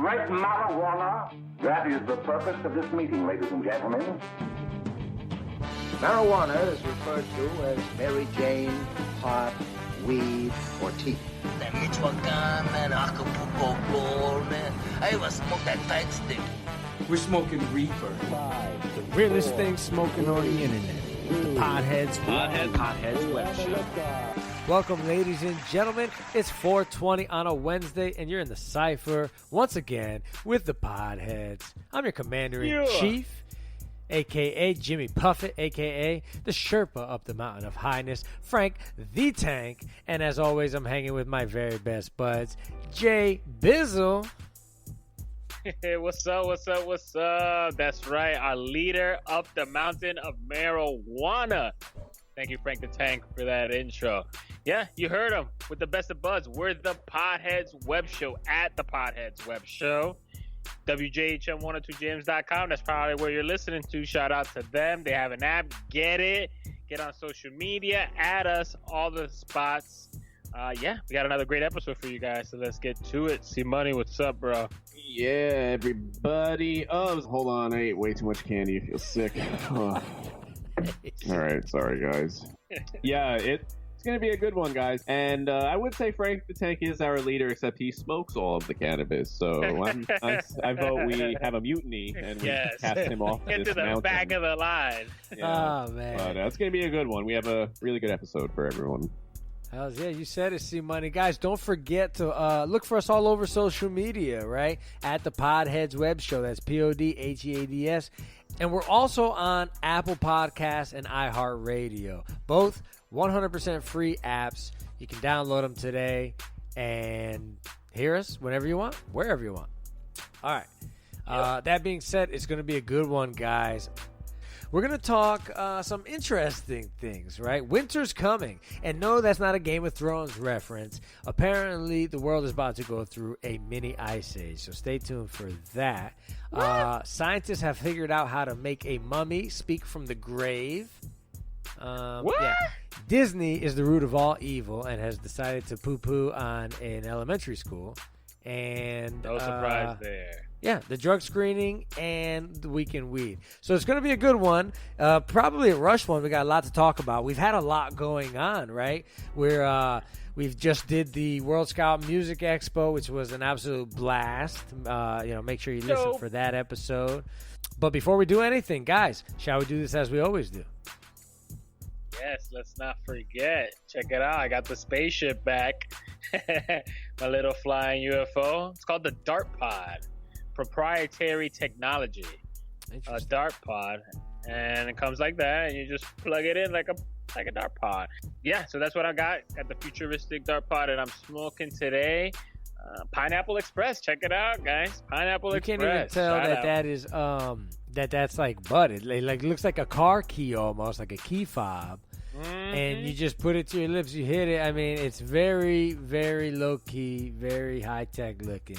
great marijuana. That is the purpose of this meeting, ladies and gentlemen. Marijuana is referred to as Mary Jane, pot, weed, or tea. That Michoacan, man, Acapulco Gold, man. I even smoke that tight stick. We're smoking reefer. The realest thing smoking on the internet. The Podheads Web Show. Welcome, ladies and gentlemen. It's 4:20 on a Wednesday, and you're in the Cypher once again with the Podheads. I'm your Commander-in-Chief, a.k.a. Jimmy Puffett, a.k.a. the Sherpa up the mountain of highness, Frank the Tank. And as always, I'm hanging with my very best buds, Jay Bizzle. Hey, what's up? That's right, our leader up the mountain of marijuana. Thank you, Frank the Tank, for that intro. Yeah, you heard him with the best of buds. We're the Podheads Web Show at the Podheads Web Show. WJHM102jams.com. That's probably where you're listening to. Shout out to them. They have an app. Get it. Get on social media. Add us. All the spots. Yeah, we got another great episode for you guys. So let's get to it. See Money, what's up, bro? Yeah, everybody. Oh, hold on. I ate way too much candy. I feel sick. Oh. All right. Sorry, guys. Yeah, it's going to be a good one, guys. And I would say Frank the Tank is our leader, except he smokes all of the cannabis. So I vote we have a mutiny and we cast him off Get this to the mountain. back of the line. Yeah. Oh, man. But it's going to be a good one. We have a really good episode for everyone. Hells yeah, you said it, C Money. Guys, don't forget to look for us all over social media, right? At the Podheads Web Show. That's Podheads. And we're also on Apple Podcasts and iHeartRadio. Both 100% free apps. You can download them today and hear us whenever you want, wherever you want. All right. That being said, it's going to be a good one, guys. We're going to talk some interesting things, right? Winter's coming. And no, that's not a Game of Thrones reference. Apparently, the world is about to go through a mini ice age, so stay tuned for that. Scientists have figured out how to make a mummy speak from the grave. What? Yeah. Disney is the root of all evil and has decided to poo-poo on an elementary school. And No surprise there. yeah, the drug screening and the weekend weed. So it's going to be a good one. Probably a rush one. We got a lot to talk about. We've had a lot going on, right? We've just did the World Scout Music Expo, which was an absolute blast. Make sure you listen for that episode. But before we do anything, guys, shall we do this as we always do? Yes, let's not forget. Check it out. I got the spaceship back. My little flying UFO. It's called the Dart Pod. Proprietary technology. A Dart Pod. And it comes like that, and you just plug it in like a Dart Pod. Yeah, so that's what I got. Got the futuristic Dart Pod that I'm smoking today. Pineapple Express. Check it out, guys. Pineapple Express. You can't even tell that is that's like budded. Like looks like a car key almost, like a key fob. Mm-hmm. And you just put it to your lips, you hit it. I mean, it's very, very low key, very high tech looking.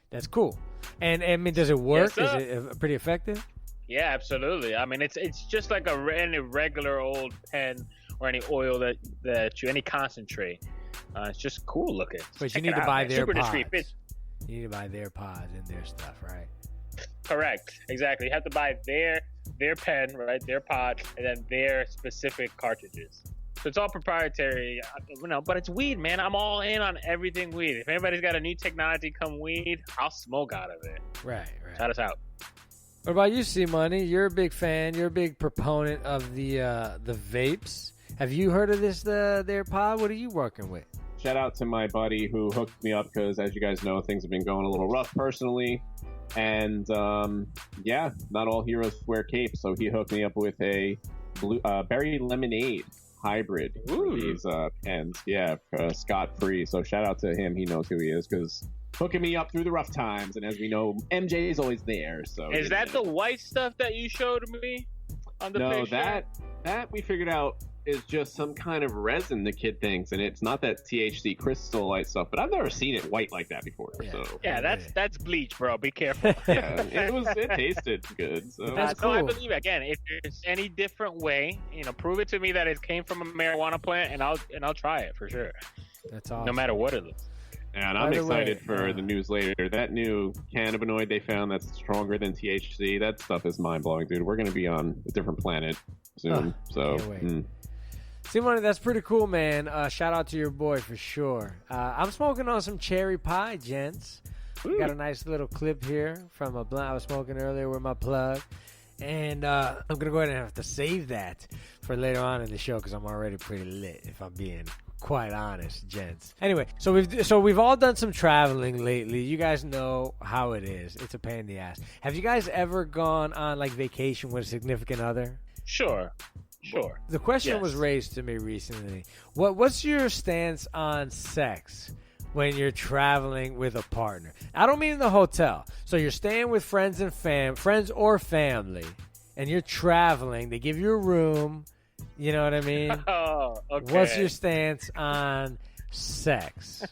That's cool. And I mean, does it work? Yes, is it pretty effective? Yeah, absolutely. I mean, it's just like any regular old pen or any oil that you any concentrate. It's just cool looking. But Check you need it to out, buy man. their Super pods. discreet. You need to buy their pods and their stuff, right? Correct. Exactly. You have to buy their pen, right? Their pod, and then their specific cartridges. So it's all proprietary, but it's weed, man. I'm all in on everything weed. If anybody's got a new technology come weed, I'll smoke out of it. Right. Shout us out. What about you, C-Money? You're a big fan. You're a big proponent of the vapes. Have you heard of this, their pod? What are you working with? Shout out to my buddy who hooked me up because, as you guys know, things have been going a little rough personally. And, not all heroes wear capes. So he hooked me up with a berry lemonade hybrid for these pens. Yeah, scot-free. So shout out to him. He knows who he is because hooking me up through the rough times. And as we know, MJ is always there. So is that the white stuff that you showed me on the picture? No, that we figured out is just some kind of resin the kid thinks, and it's not that THC crystal light stuff, but I've never seen it white like that before. Yeah, that's bleach, bro. Be careful. Yeah, it tasted good. So That's cool. I believe again, if there's any different way, prove it to me that it came from a marijuana plant, and I'll try it for sure. That's awesome. No matter what it is. Yeah, and I'm By the excited way, for the news later. That new cannabinoid they found that's stronger than THC, that stuff is mind-blowing, dude. We're going to be on a different planet soon. So, can't wait. Simone, that's pretty cool, man. Shout out to your boy for sure. I'm smoking on some cherry pie, gents. Got a nice little clip here from a blunt I was smoking earlier with my plug. And I'm going to go ahead and have to save that for later on in the show because I'm already pretty lit, if I'm being quite honest, gents. Anyway, so we've all done some traveling lately. You guys know how it is. It's a pain in the ass. Have you guys ever gone on like vacation with a significant other? Sure. The question Yes. was raised to me recently. What's your stance on sex when you're traveling with a partner? I don't mean in the hotel. So you're staying with friends or family, and you're traveling. They give you a room. You know what I mean? Oh, okay. What's your stance on sex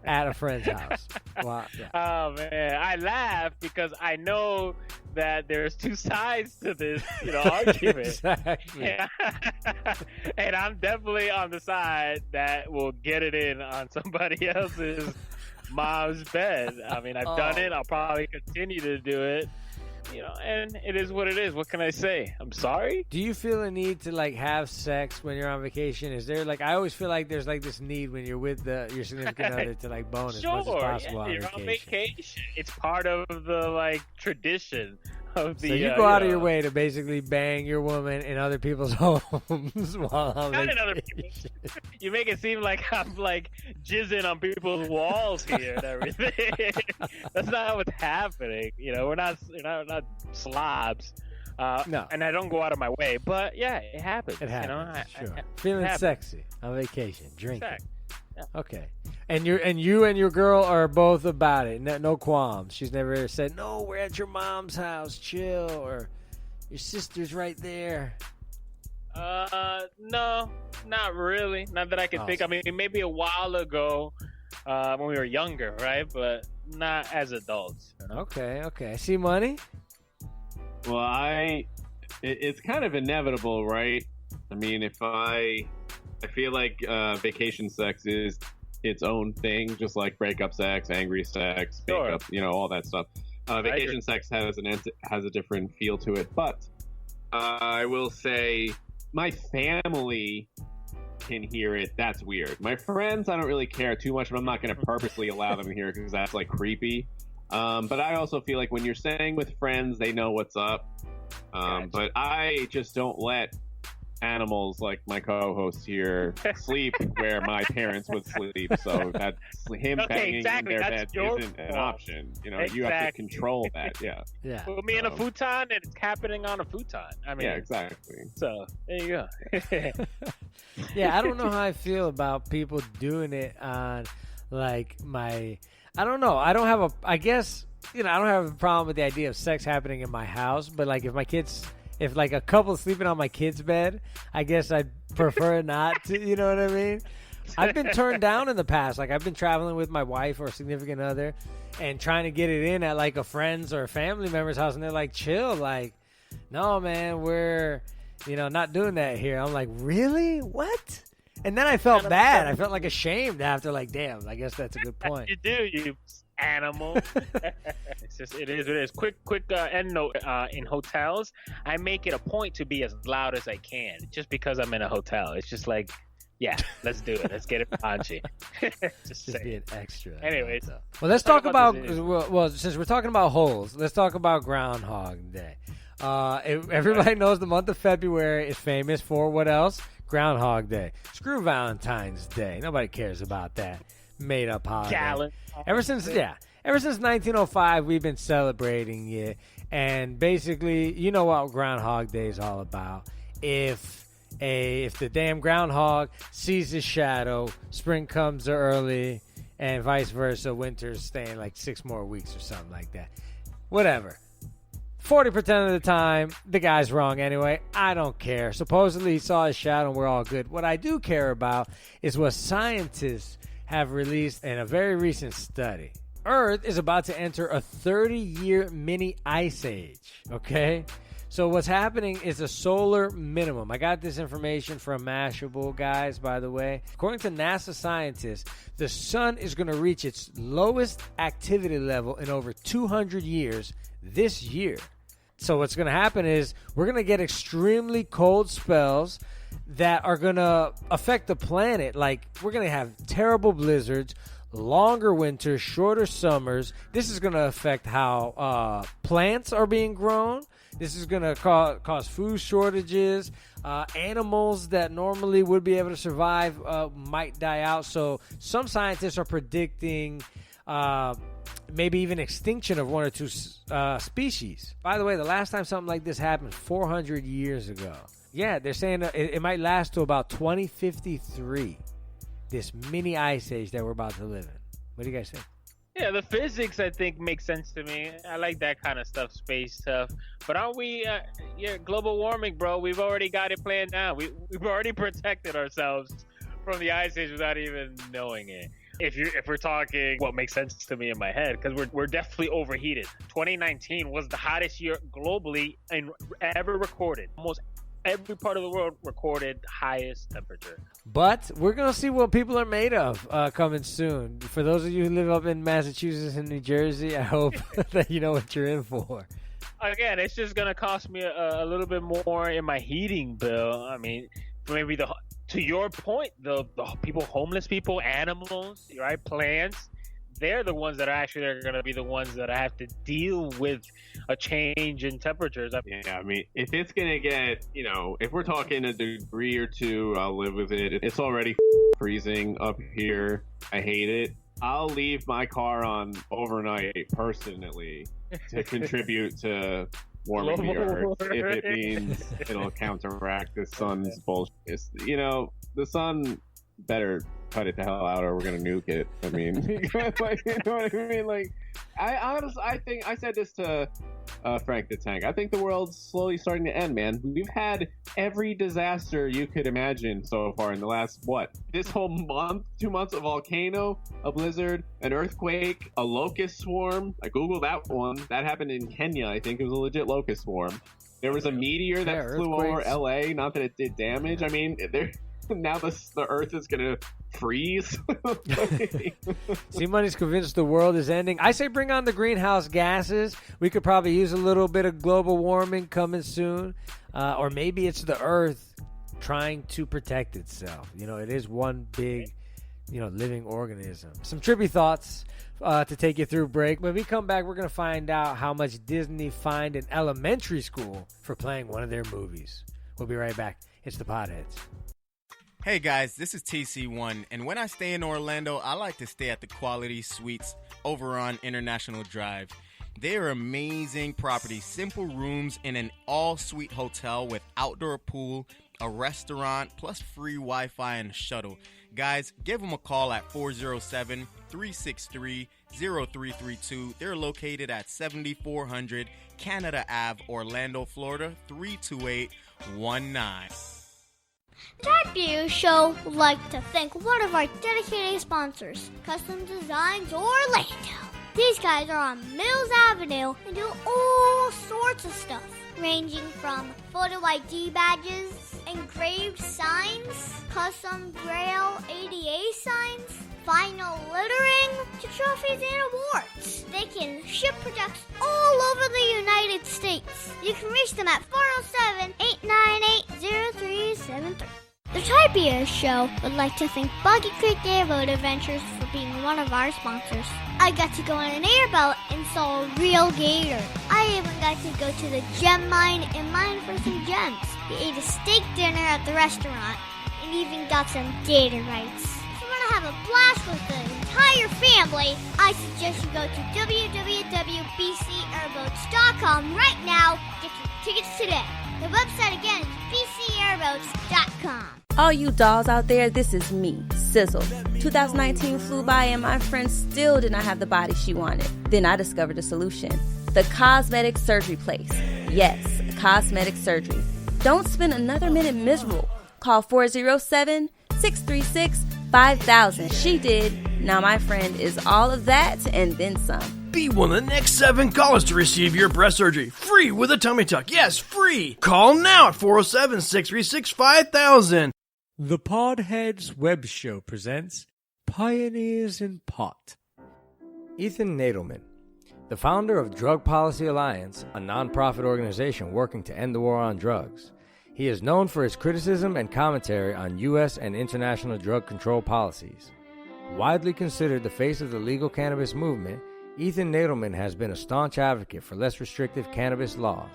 at a friend's house? Well, yeah. Oh man, I laugh because I know that there's two sides to this, argument. Exactly. Yeah. And I'm definitely on the side that will get it in on somebody else's mom's bed. I mean, I've done it. I'll probably continue to do it. And it is what it is. What can I say? I'm sorry. Do you feel a need to like have sex when you're on vacation? Is there like I always feel like there's like this need when you're with your significant other to like bone as much as possible on you're vacation. on vacation. It's part of the like tradition of the. So you go out of your way to basically bang your woman in other people's homes while on Not vacation. in other people's. You make it seem like I'm like jizzing on people's walls here and everything. That's not what's happening. We're not slobs. No. And I don't go out of my way, but yeah, it happens. It happens. Sure. I Feeling happens. sexy on vacation, drinking. Sex. Okay. And you and your girl are both about it. No qualms. She's never said, "No, we're at your mom's house, chill," or "Your sister's right there." No, not really. Not that I can think. I mean, maybe a while ago, when we were younger, right? But not as adults. Okay. See money? Well, it's kind of inevitable, right? I mean, I feel like vacation sex is its own thing, just like breakup sex, angry sex, Sure. makeup, all that stuff. Vacation sex has a different feel to it, but I will say my family can hear it. That's weird. My friends, I don't really care too much, but I'm not going to purposely allow them to hear it because that's like creepy. But I also feel like when you're staying with friends, they know what's up. Gotcha. But I just don't let animals like my co-host here sleep where my parents would sleep. So that him banging exactly. in their That's bed your isn't an fault. option. You have to Exactly. control that. Yeah. Yeah. Put me in a futon, and it's happening on a futon. I mean, Yeah, exactly. So there you go. Yeah, I don't know how I feel about people doing it on like I don't know. I don't have I guess, I don't have a problem with the idea of sex happening in my house, but like if like a couple sleeping on my kid's bed, I guess I'd prefer not to, you know what I mean? I've been turned down in the past. Like I've been traveling with my wife or significant other and trying to get it in at like a friend's or a family member's house, and they're like, chill, like, no, man, we're, not doing that here. I'm like, really? What? And then I felt bad. I felt like ashamed after, like, damn, I guess that's a good point. You do, you animal. It's just, it is what it is. Quick end note, in hotels, I make it a point to be as loud as I can just because I'm in a hotel. It's just like, yeah, let's do it. Let's get it punchy. Just Just say being it. extra. Anyways. Well, let's talk about, this issue. well, since we're talking about holes, let's talk about Groundhog Day. Everybody knows the month of February is famous for what else? Groundhog Day. Screw Valentine's Day. Nobody cares about that made up holiday. Gallon. Ever since 1905, we've been celebrating it. And basically, you know what Groundhog Day is all about. If the damn groundhog sees his shadow, spring comes early, and vice versa, winter's staying like 6 more weeks or something like that. Whatever. 40% of the time, the guy's wrong anyway. I don't care. Supposedly, he saw his shadow and we're all good. What I do care about is what scientists have released in a very recent study. Earth is about to enter a 30-year mini ice age, okay? So what's happening is a solar minimum. I got this information from Mashable, guys, by the way. According to NASA scientists, the sun is going to reach its lowest activity level in over 200 years this year. So what's going to happen is we're going to get extremely cold spells that are going to affect the planet. Like, we're going to have terrible blizzards, longer winters, shorter summers. This is going to affect how plants are being grown. This is going to cause food shortages. Animals that normally would be able to survive might die out. So some scientists are predicting maybe even extinction of one or two species. By the way, the last time something like this happened, 400 years ago. Yeah, they're saying it might last to about 2053, this mini ice age that we're about to live in. What do you guys think? Yeah, the physics, I think, makes sense to me. I like that kind of stuff, space stuff. But aren't we, global warming, bro, we've already got it planned out. We've already protected ourselves from the ice age without even knowing it. If we're talking what makes sense to me in my head, because we're definitely overheated. 2019 was the hottest year globally and ever recorded. Almost every part of the world recorded highest temperature. But we're going to see what people are made of coming soon. For those of you who live up in Massachusetts and New Jersey, I hope that you know what you're in for. Again, it's just going to cost me a little bit more in my heating bill. I mean, maybe to your point, the people, homeless people, animals, right, plants, they're the ones that are going to be the ones that I have to deal with a change in temperatures. Yeah, I mean, if it's going to get, if we're talking a degree or two, I'll live with it. It's already freezing up here. I hate it. I'll leave my car on overnight, personally, to contribute to warming the earth, if it means it'll counteract the sun's bullshit. The sun better cut it the hell out or we're gonna nuke it. I mean, like, you know what I mean? Like, I think I said this to Frank the Tank. I think the world's slowly starting to end, man. We've had every disaster you could imagine so far in the last, this whole month, 2 months, a volcano, a blizzard, an earthquake, a locust swarm. I googled that one. That happened in Kenya. I think it was a legit locust swarm. There was a meteor that flew over LA. Not that it did damage. I mean, now the earth is gonna freeze. C-Money's convinced the world is ending. I say bring on the greenhouse gases. We could probably use a little bit of global warming coming soon, or maybe it's the earth trying to protect itself. It is one big living organism. Some trippy thoughts to take you through break. When we come back, we're going to find out how much Disney fined an elementary school for playing one of their movies. We'll be right back. It's the Podheads. Hey guys, this is TC1, and when I stay in Orlando, I like to stay at the Quality Suites over on International Drive. They are amazing properties, simple rooms in an all-suite hotel with outdoor pool, a restaurant, plus free Wi-Fi and a shuttle. Guys, give them a call at 407-363-0332. They're located at 7400 Canada Ave, Orlando, Florida, 32819. The Type Beer Show would like to thank one of our dedicated sponsors, Custom Designs Orlando. These guys are on Mills Avenue and do all sorts of stuff, ranging from photo ID badges, engraved signs, custom Braille ADA signs, vinyl lettering, to trophies and awards. They can ship products all over the United States. You can reach them at 407-898-0373. The Type Beer Show would like to thank Boggy Creek Airboat Adventures for being one of our sponsors. I got to go on an airboat and saw a real gator. I even got to go to the gem mine and mine for some gems. We ate a steak dinner at the restaurant and even got some gator rights. If you want to have a blast with the entire family, I suggest you go to www.bcairboats.com right now. Get your tickets today. The website again is bcairboats.com. All you dolls out there, this is me, Sizzle. 2019 flew by and my friend still did not have the body she wanted. Then I discovered a solution. The Cosmetic Surgery Place. Yes, cosmetic surgery. Don't spend another minute miserable. Call 407-636-5000. She did. Now my friend is all of that and then some. Be one of the next 7 callers to receive your breast surgery free with a tummy tuck. Yes, free. Call now at 407-636-5000. The Podheads Web Show presents Pioneers in Pot. Ethan Nadelman, the founder of Drug Policy Alliance, a nonprofit organization working to end the war on drugs. He is known for his criticism and commentary on U.S. and international drug control policies. Widely considered the face of the legal cannabis movement, Ethan Nadelman has been a staunch advocate for less restrictive cannabis laws.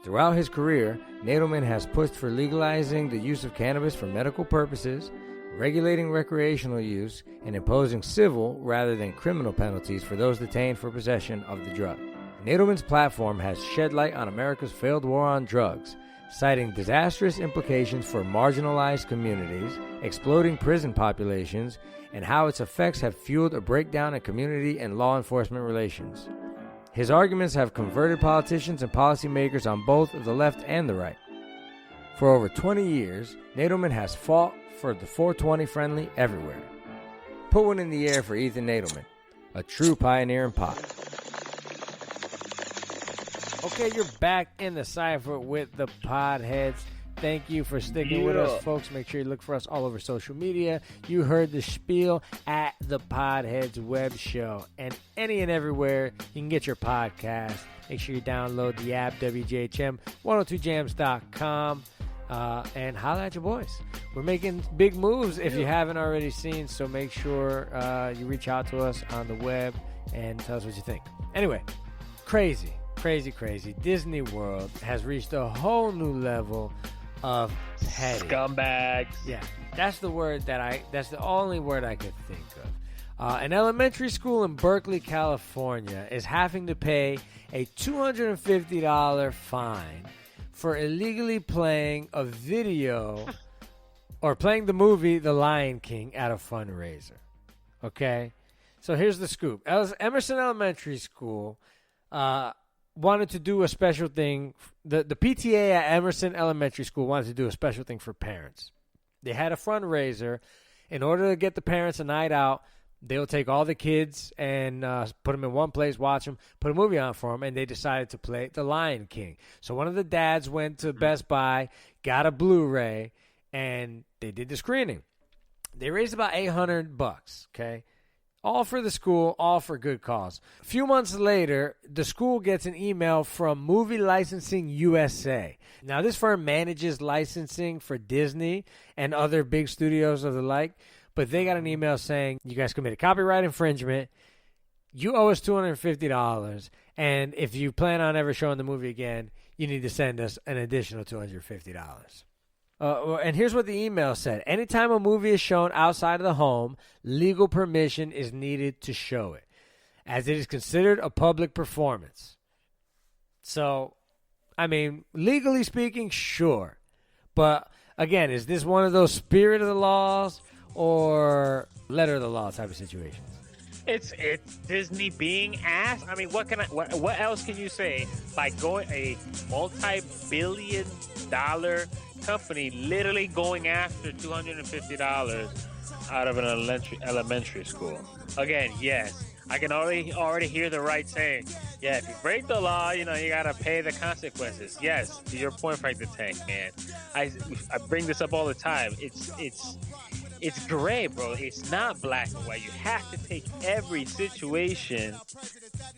Throughout his career, Nadelman has pushed for legalizing the use of cannabis for medical purposes, regulating recreational use, and imposing civil rather than criminal penalties for those detained for possession of the drug. Nadelman's platform has shed light on America's failed war on drugs, citing disastrous implications for marginalized communities, exploding prison populations, and how its effects have fueled a breakdown in community and law enforcement relations. His arguments have converted politicians and policymakers on both the left and the right. For over 20 years, Nadelman has fought for the 420 friendly everywhere. Put one in the air for Ethan Nadelman, a true pioneer in pot. Okay, you're back in the Cypher with the Podheads. Thank you for sticking with us, folks. Make sure you look for us all over social media. You heard the spiel at the Podheads Web Show. And any and everywhere you can get your podcast. Make sure you download the app, WJHM102jams.com, and holla at your boys. We're making big moves if you haven't already seen, so make sure you reach out to us on the web and tell us what you think. Anyway, crazy. Disney World has reached a whole new level of petty. Scumbags. Yeah, that's the word that's the only word I could think of. An elementary school in Berkeley, California is having to pay a $250 fine for illegally playing a video or playing the movie The Lion King at a fundraiser. Okay? So here's the scoop. Emerson Elementary School wanted to do a special thing. The PTA at Emerson Elementary School wanted to do a special thing for parents. They had a fundraiser. In order to get the parents a night out, they'll take all the kids and put them in one place, watch them, put a movie on for them, and they decided to play The Lion King. So one of the dads went to Best Buy, got a Blu-ray, and they did the screening. They raised about $800, okay? All for the school, all for good cause. A few months later, the school gets an email from Movie Licensing USA. Now, this firm manages licensing for Disney and other big studios of the like, but they got an email saying, you guys committed copyright infringement, you owe us $250, and if you plan on ever showing the movie again, you need to send us an additional $250. And here's what the email said. Anytime a movie is shown outside of the home, legal permission is needed to show it, as it is considered a public performance. So, I mean, legally speaking, sure. But, again, is this one of those spirit of the laws or letter of the law type of situations? It's Disney being ass. I mean, what else can you say? Like going a multi-billion-dollar company literally going after $250 out of an elementary school. Again, yes, I can already hear the right saying, yeah, if you break the law, you gotta pay the consequences. Yes, to your point, Frank the Tank, man. I bring this up all the time. It's gray, bro. It's not black and white. You have to take every situation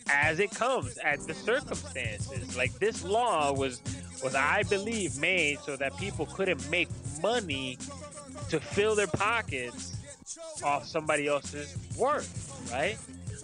as it comes, at the circumstances. Like, this law was I believe made so that people couldn't make money to fill their pockets off somebody else's work, right?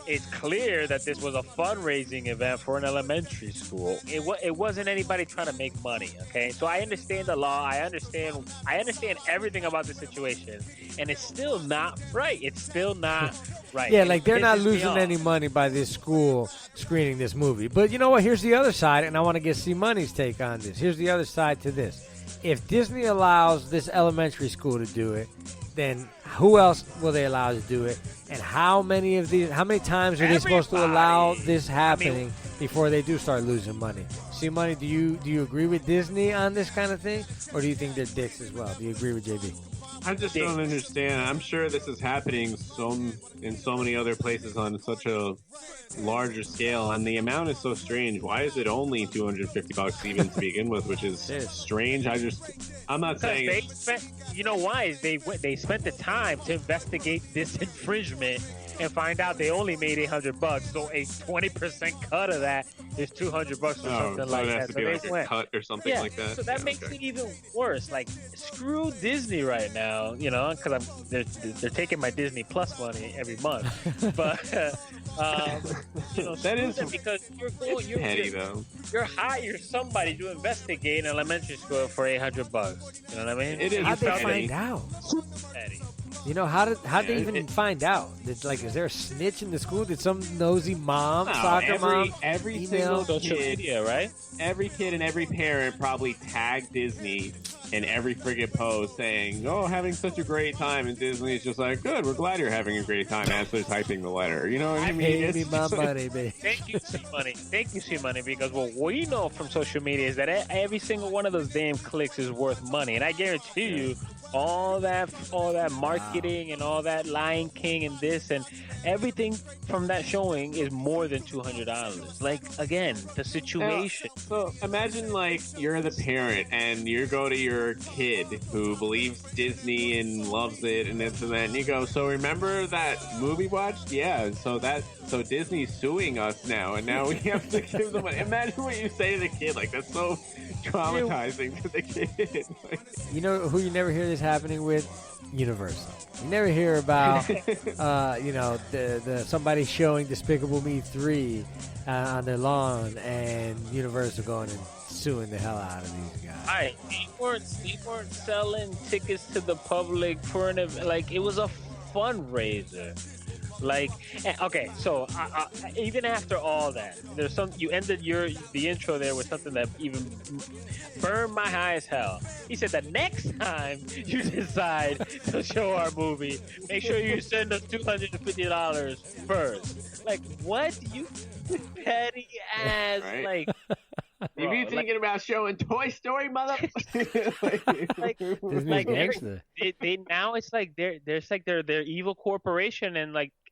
It's clear that this was a fundraising event for an elementary school. It wasn't anybody trying to make money, okay? So I understand the law. I understand everything about the situation, and it's still not right. It's still not right. Yeah, like they're not losing any money by this school screening this movie. But you know what? Here's the other side, and I want to get C Money's take on this. Here's the other side to this. If Disney allows this elementary school to do it, then who else will they allow to do it? And how many times are they supposed to allow this happening before they do start losing money? See, Money, do you agree with Disney on this kind of thing, or do you think they're dicks as well? Do you agree with JB? I just don't understand. I'm sure this is happening in so many other places on such a larger scale, and the amount is so strange. Why is it only $250 even to begin with, which is strange? I'm not saying they spent, you know why? They spent the time to investigate this infringement and find out they only made $800. So a 20% cut of that is $200 or something like that. So like a cut or something like that. So that makes it even worse. Like, screw Disney right now, you know, because they're taking my Disney Plus money every month. But you know, that is because you're petty though. You're hire somebody to investigate in elementary school for $800. You know what I mean? It is. How'd they find out? Petty. You know, how'd they even find out? Is there a snitch in the school? Did some nosy mom, soccer mom, every email? single social kid, media, right? Every kid and every parent probably tagged Disney in every friggin' post saying, "Oh, having such a great time," and Disney's just like, "Good, we're glad you're having a great time." As they're typing the letter, you know what I mean? Pay me my money, baby. Thank you, C-Money. Thank you, C-Money, because what we know from social media is that every single one of those damn clicks is worth money, and I guarantee you, all that marketing and all that Lion King and this and everything from that showing is more than $200. Like, again, the situation. So imagine like you're the parent and you go to your kid who believes Disney and loves it and this and that, and you go, "So remember that movie watched? Yeah. So Disney's suing us now, and now we have to give them money." Imagine what you say to the kid. Like, that's so traumatizing to the kid. You know who you never hear this happening with? Universal. You never hear about, you know, the somebody showing Despicable Me 3 on their lawn, and Universal going and suing the hell out of these guys. They weren't selling tickets to the public for an event. Like, it was a fundraiser. Like, okay, so even after all that, there's you ended the intro there with something that even burned my high as hell. He said, "The next time you decide to show our movie, make sure you send us $250 first." Like, what, you petty ass? Right. Like, if you thinking about showing Toy Story, mother, like gangster. They now it's like they're evil corporation,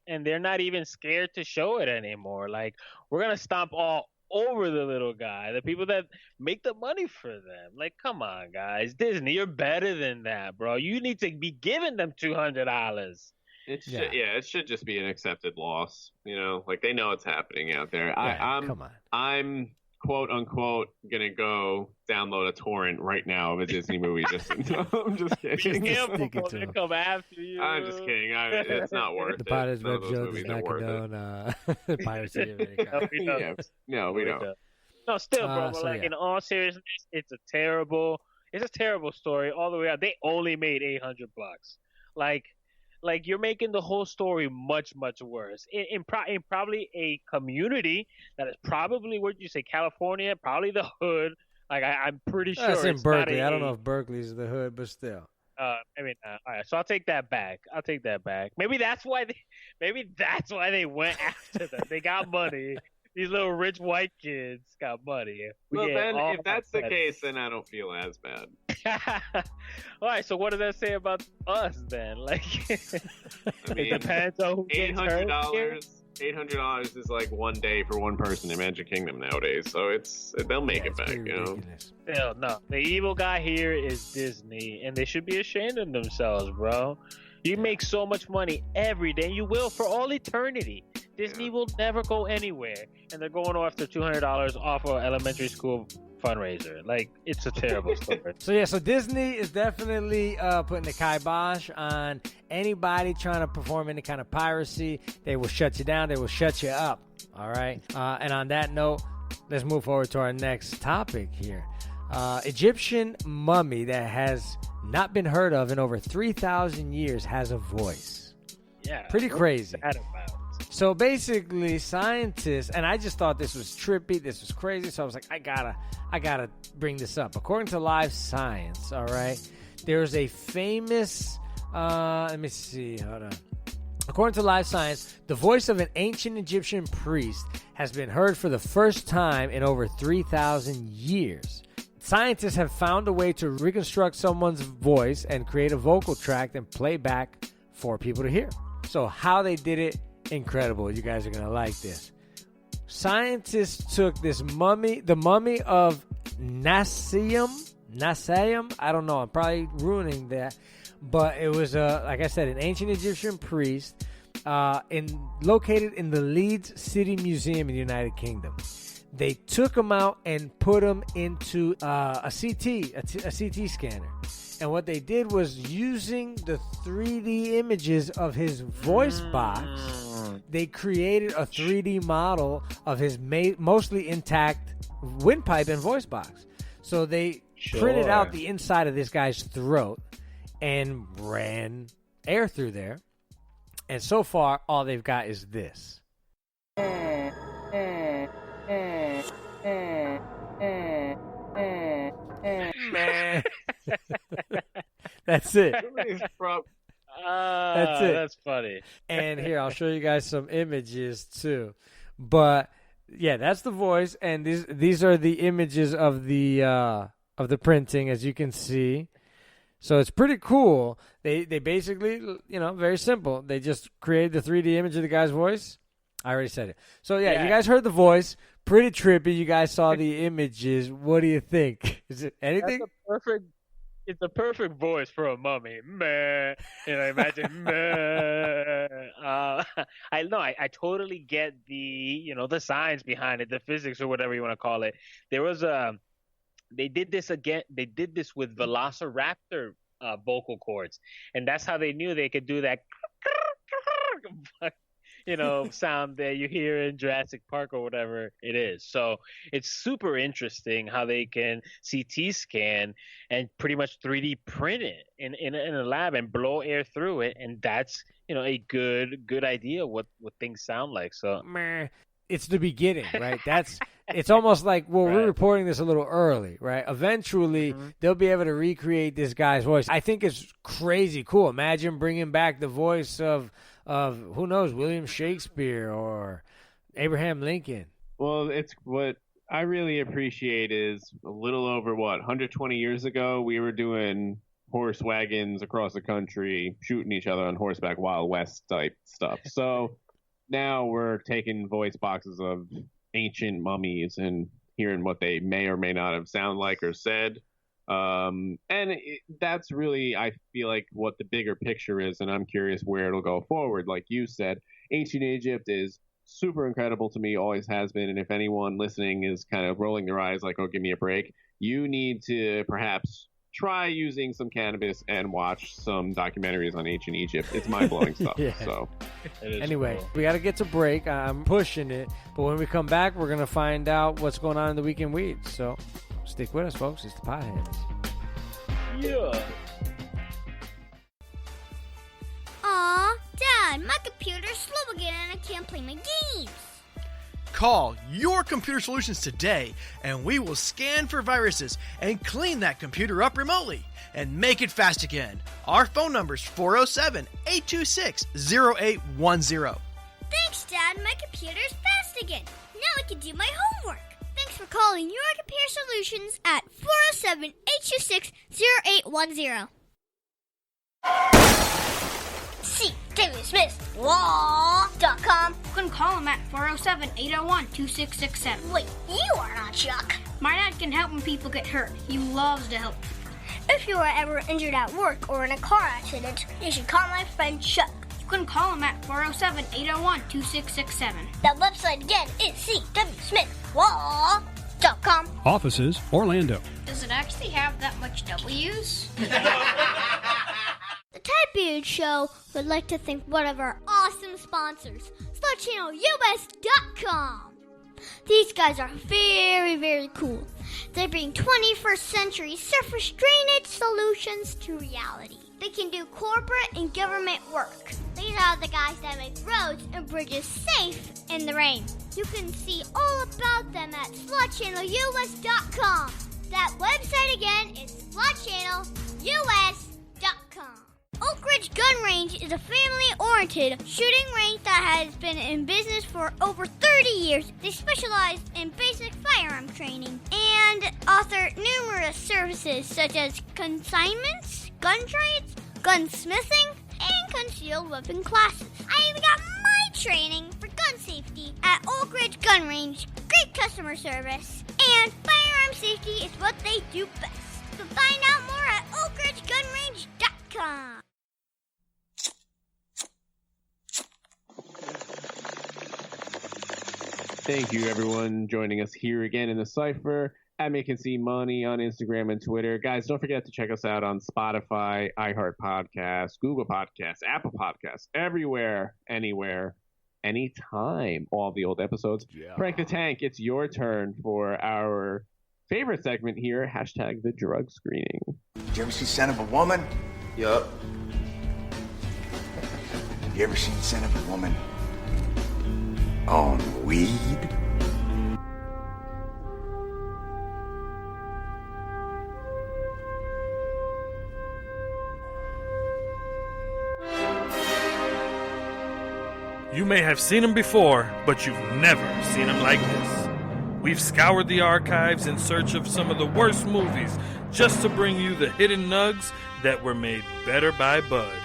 and they're not even scared to show it anymore. Like, we're gonna stomp all over the little guy, the people that make the money for them. Like, come on, guys, Disney, you're better than that, bro. You need to be giving them $200. It should just be an accepted loss. You know, like, they know it's happening out there. Yeah, come on. I'm quote unquote gonna go download a torrent right now of a Disney movie. I'm just kidding. Come after you. I'm just kidding. It's not worth the it. Pirates None of Web those Show movies does are not worth it. condone piracy of any kind. No, we don't. No, still, bro. So, like, yeah. in all seriousness, it's a terrible story all the way out. They only made $800. Like, you're making the whole story much, much worse. In probably a community that is probably, where'd you say, California? Probably the hood. Like, I'm pretty sure That's in it's Berkeley. not I don't know if Berkeley's the hood, but still. all right. So I'll take that back. Maybe that's why they went after them. They got money. These little rich white kids got money. Well, then, if that's the case, then I don't feel as bad. All right, so what does that say about us then? Like, I mean, it depends on who gets hurt. $800 is like one day for one person in Magic Kingdom nowadays, so they'll make it back, you know. Still, no, the evil guy here is Disney, and they should be ashamed of themselves, bro. You make so much money every day. You will for all eternity. Disney will never go anywhere, and they're going after $200 off of elementary school fundraiser. Like, it's a terrible story. So Disney is definitely putting the kibosh on anybody trying to perform any kind of piracy. They will shut you down. They will shut you up. All right. And on that note, let's move forward to our next topic here. Egyptian mummy that has not been heard of in over 3,000 years has a voice. Yeah. Pretty crazy. What's that about? So basically, scientists, and I just thought this was trippy, this was crazy, so I was like, I gotta bring this up. According to Live Science, all right, there's a famous, let me see, hold on. According to Live Science, the voice of an ancient Egyptian priest has been heard for the first time in over 3,000 years. Scientists have found a way to reconstruct someone's voice and create a vocal tract and play back for people to hear. So how they did it, incredible. You guys are going to like this. Scientists took the mummy of Nasayam. I don't know. I'm probably ruining that. But it was, like I said, an ancient Egyptian priest located in the Leeds City Museum in the United Kingdom. They took him out and put him into a CT scanner. And what they did was, using the 3D images of his voice box, they created a 3D model of his mostly intact windpipe and voice box. So they printed out the inside of this guy's throat and ran air through there. And so far, all they've got is this. That's it. That's it. That's funny. And here, I'll show you guys some images too. But yeah, that's the voice, and these are the images of the printing, as you can see. So it's pretty cool. They basically, very simple. They just created the 3D image of the guy's voice. I already said it. So yeah, you guys heard the voice. Pretty trippy. You guys saw the images. What do you think? Is it anything? It's a perfect voice for a mummy. Meh. Imagine. Meh. I totally get the science behind it, the physics or whatever you want to call it. There was they did this again. They did this with Velociraptor vocal cords, and that's how they knew they could do that. Sound that you hear in Jurassic Park or whatever it is. So it's super interesting how they can CT scan and pretty much 3D print it in a lab and blow air through it, and that's a good idea what things sound like. So it's the beginning, right? It's almost like, we're reporting this a little early, right? Eventually, they'll be able to recreate this guy's voice. I think it's crazy cool. Imagine bringing back the voice of who knows, William Shakespeare or Abraham Lincoln. Well, it's what I really appreciate is a little over 120 years ago, we were doing horse wagons across the country, shooting each other on horseback, Wild West type stuff. So now we're taking voice boxes of ancient mummies and hearing what they may or may not have sound like or said. That's really, I feel like, what the bigger picture is, and I'm curious where it'll go forward. Like you said, ancient Egypt is super incredible to me, always has been, and if anyone listening is kind of rolling their eyes like, oh, give me a break, you need to perhaps try using some cannabis and watch some documentaries on ancient Egypt. It's mind-blowing stuff. Yeah. So anyway, we got to get to break. I'm pushing it, but when we come back, we're going to find out what's going on in the Weekend Weeds. So stick with us, folks. It's the Potheads. Yeah. Aw, Dad, my computer's slow again and I can't play my games. Call Your Computer Solutions today, and we will scan for viruses and clean that computer up remotely and make it fast again. Our phone number is 407-826-0810. Thanks, Dad. My computer's fast again. Now I can do my homework. Thanks for calling Your Computer Solutions at 407-826-0810. See WSmithLaw.com. You can call him at 407-801-2667. Wait, you are not Chuck. My dad can help when people get hurt. He loves to help. If you are ever injured at work or in a car accident, you should call my friend Chuck. You can call him at 407-801-2667. That website again is CWSmithLaw.com. Offices, Orlando. Does it actually have that much W's? The Ted Beard Show would like to thank one of our awesome sponsors, SlutChannelUS.com. These guys are very, very cool. They bring 21st century surface drainage solutions to reality. They can do corporate and government work. These are the guys that make roads and bridges safe in the rain. You can see all about them at SlutChannelUS.com. That website again is SlutChannelUS.com. Oak Ridge Gun Range is a family-oriented shooting range that has been in business for over 30 years. They specialize in basic firearm training and offer numerous services such as consignments, gun trades, gunsmithing, and concealed weapon classes. I even got my training for gun safety at Oak Ridge Gun Range. Great customer service, and firearm safety is what they do best. So find out more at oakridgegunrange.com. Thank you, everyone, joining us here again in the Cypher at Making C Money on Instagram and Twitter. Guys, don't forget to check us out on Spotify, iHeart Podcasts, Google Podcasts, Apple Podcasts, everywhere, anywhere, anytime. All the old episodes. Yeah. Frank the Tank, it's your turn for our favorite segment here, hashtag the drug screening. Did you ever see Son of a Woman? Yup. You ever seen Son of a Woman on weed? You may have seen him before, but you've never seen him like this. We've scoured the archives in search of some of the worst movies just to bring you the hidden nugs that were made better by Bud.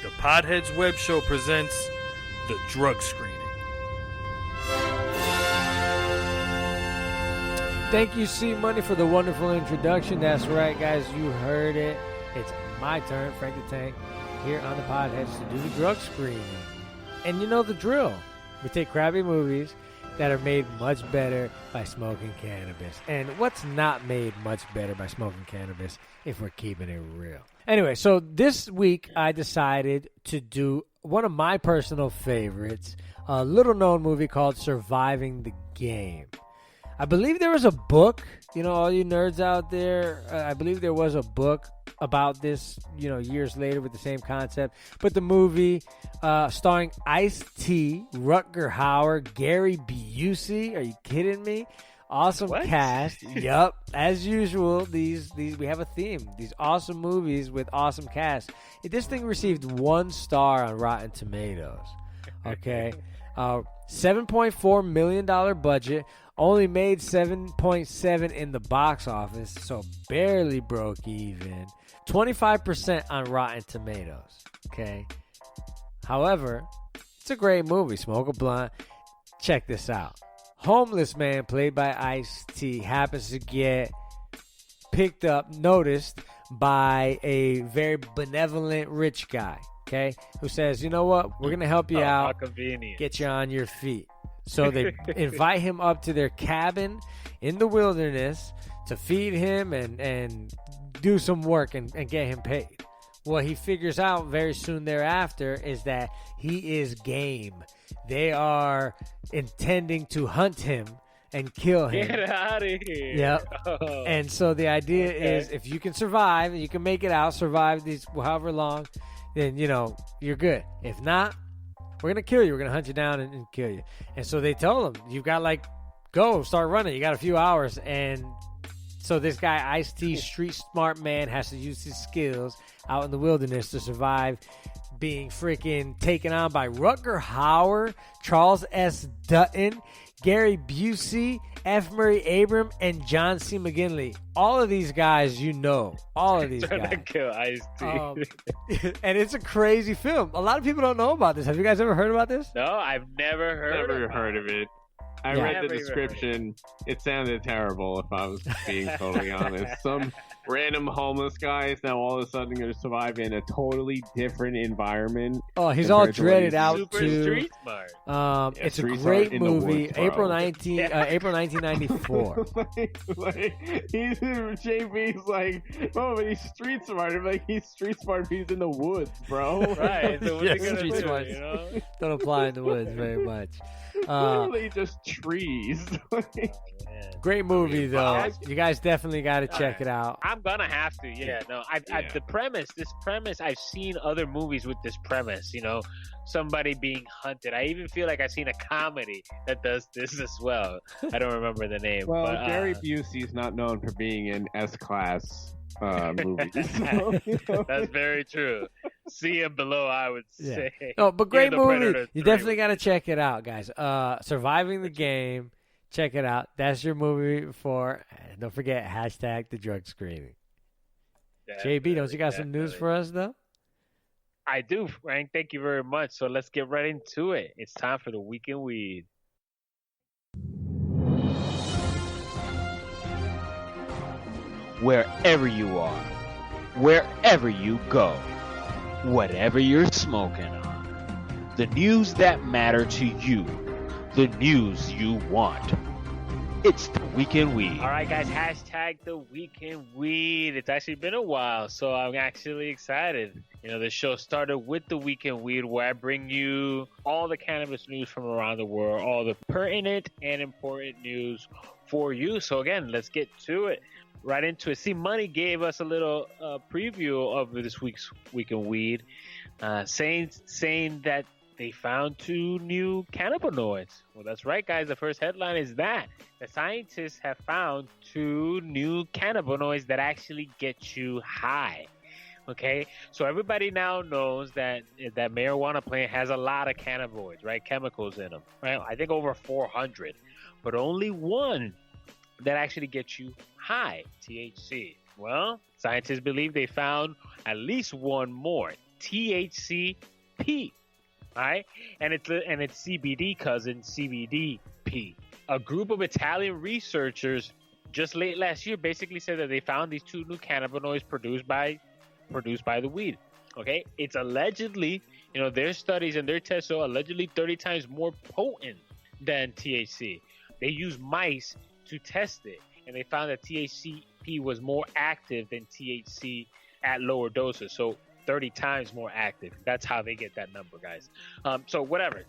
The Podheads Web Show presents The Drug Screening. Thank you, C Money, for the wonderful introduction. That's right, guys. You heard it. It's my turn, Frank the Tank, here on the Podheads to do the drug screening. And you know the drill. We take crappy movies that are made much better by smoking cannabis. And what's not made much better by smoking cannabis, if we're keeping it real? Anyway, so this week I decided to do one of my personal favorites, a little-known movie called Surviving the Game. I believe there was a book, all you nerds out there, I believe there was a book about this, years later with the same concept. But the movie starring Ice-T, Rutger Hauer, Gary Busey, are you kidding me? Awesome cast. Yup. As usual, these we have a theme. These awesome movies with awesome cast. This thing received 1 star on Rotten Tomatoes. Okay. $7.4 million budget. Only made 7.7 in the box office, so barely broke even. 25% on Rotten Tomatoes, okay? However, it's a great movie. Smoke a blunt. Check this out. Homeless man, played by Ice-T, happens to get noticed by a very benevolent rich guy, okay? Who says, you know what? We're going to help you out. How convenient. Get you on your feet. So they invite him up to their cabin in the wilderness to feed him and do some work and get him paid. What he figures out very soon thereafter is that he is game. They are intending to hunt him and kill him. Get out of here. Yep. Oh. And so the idea is if you can survive and you can make it out, survive these however long, then, you're good. If not, we're going to kill you. We're going to hunt you down and kill you. And so they tell him, you've got go, start running. You got a few hours. And so this guy, Ice-T, street smart man, has to use his skills out in the wilderness to survive being freaking taken on by Rutger Hauer, Charles S. Dutton, Gary Busey, F. Murray Abram, and John C. McGinley. All of these guys, all of these guys. Trying to kill Ice-T. And it's a crazy film. A lot of people don't know about this. Have you guys ever heard about this? No, I've never heard of it. I read the description. It sounded terrible, if I was being totally honest. Some random homeless guy is now all of a sudden going to survive in a totally different environment. Oh, he's all dreaded out Super to. Street smart. It's a great movie. Woods, April 1994. JB's like, oh, but he's street smart. I'm like, he's street smart, but he's in the woods, bro. Right. So what's he gonna street do? smart. Don't apply in the woods very much. Literally just trees. Great movie, though. You guys definitely got to check it out. I'm gonna have to. The premise. I've seen other movies with this premise. Somebody being hunted. I even feel like I've seen a comedy that does this as well. I don't remember the name. Well, but, Gary Busey is not known for being in S-class movies. That's very true. See it below, I would Yeah. say. No, but Fear great the movie. Predator You 3 definitely got to check it out, guys. Surviving the Game. Check it out. That's your movie for. And don't forget #the drug screening. JB, don't you got some news for us though? I do, Frank. Thank you very much. So let's get right into it. It's time for the Week in Weed. Wherever you are, wherever you go, whatever you're smoking on, the news that matter to you, the news you want. It's the Week in Weed. All right, guys, the Week in Weed. It's actually been a while, so I'm actually excited. You know, the show started with the Week in Weed, where I bring you all the cannabis news from around the world, all the pertinent and important news for you. So again, let's get to it. Right into it. See, Money gave us a little preview of this week's Week in Weed, saying that they found 2 new cannabinoids. Well, that's right, guys. The first headline is that the scientists have found 2 new cannabinoids that actually get you high. Okay, so everybody now knows that marijuana plant has a lot of cannabinoids, right? Chemicals in them, right? I think over 400, but only one that actually gets you high, THC. Well, scientists believe they found at least one more, THCP. All right, and it's CBD cousin, CBDP. A group of Italian researchers just late last year basically said that they found these 2 new cannabinoids produced by the weed. Okay, it's allegedly, their studies and their tests are allegedly 30 times more potent than THC. They used mice to test it, and they found that THCP was more active than THC at lower doses. So 30 times more active. That's how they get that number, guys. So whatever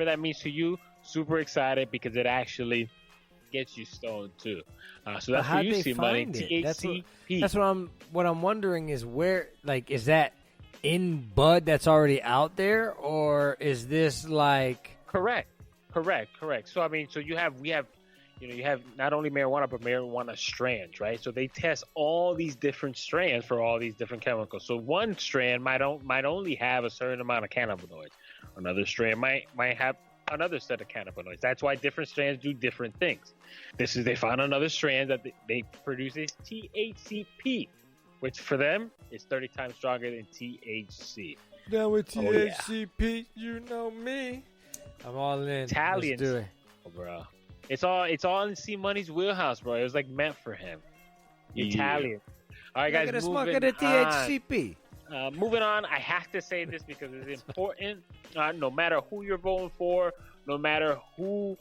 that means to you, super excited because it actually gets you stoned too. So that's what you see, Money. THCP. That's what I'm wondering is where, like, is that in bud that's already out there, or is this like correct? So I mean, we have not only marijuana, but marijuana strands, right? So they test all these different strands for all these different chemicals. So one strand might only have a certain amount of cannabinoids. Another strand might have another set of cannabinoids. That's why different strands do different things. They found another strand that they produces THCP, which for them is 30 times stronger than THC. Now with THCP, you know me. I'm all in. Italians, let's do it, bro. It's all in C Money's wheelhouse, bro. It was like meant for him. Italian. All right, guys. Look at the smoke of the THCP. Moving on, I have to say this because it's important. No matter who you're voting for, no matter whoever